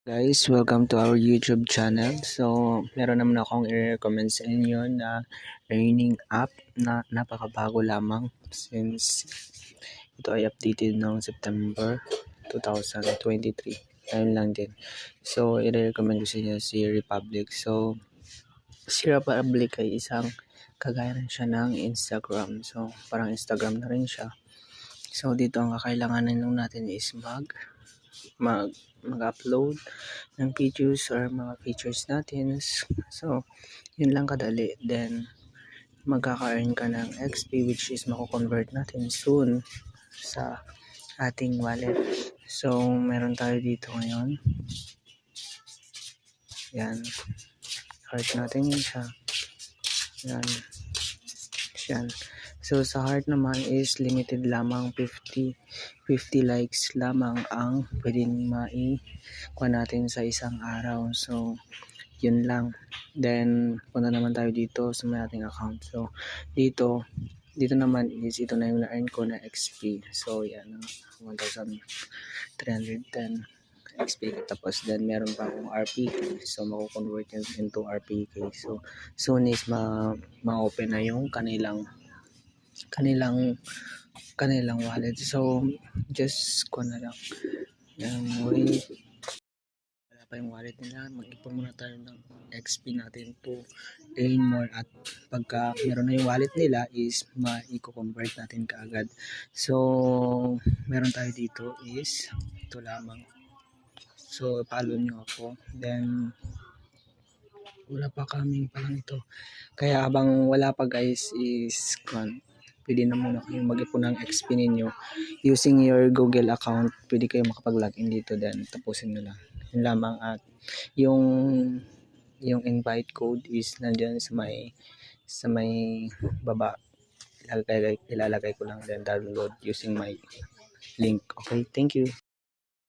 Guys, welcome to our YouTube channel. So, meron naman akong i-recommend sa inyo na earning app na napakabago lamang since ito ay updated noong September 2023. Ayun lang din. So, i-recommend ko sa inyo si Republic. So, si Republic ay isang kagaya rin siya ng Instagram. So, parang Instagram na rin siya. So, dito ang kakailanganin lang natin is mag-upload ng videos or mga features natin. So, yun lang kadali. Then, magkaka-earn ka ng XP which is mako-convert natin soon sa ating wallet. So, meron tayo dito ngayon. Yan. Heart natin yun siya. Yan. Yan. So, sa heart naman is limited lamang 50 likes lamang ang pwedeng kuha natin sa isang araw. So, yun lang. Then, punta naman tayo dito sa may ating account. So, dito naman is ito na yung na-earn ko na XP. So, yan. 1,310 XP. Tapos, then, meron pa akong RPK. So, mako-convert yun into RPK. So, soon is ma-open na yung kanilang wallet. So, just ko na lang. Wait. Wala pa yung wallet nila. Mag-ipon muna tayo ng XP natin to earn more. At pagka meron na yung wallet nila is ma-convert natin kaagad. So, meron tayo dito is ito lamang. So, follow nyo ako. Then, wala pa kaming palang ito. Kaya habang wala pa guys is pwede na muna kayong mag-ipon ng XP ninyo using your Google account. Pwede kayo makapag-login dito, then tapusin nyo lang. Yun lamang. At yung invite code is nandiyan sa may baba. Ilalagay ko lang, then download using my link. Okay, thank you.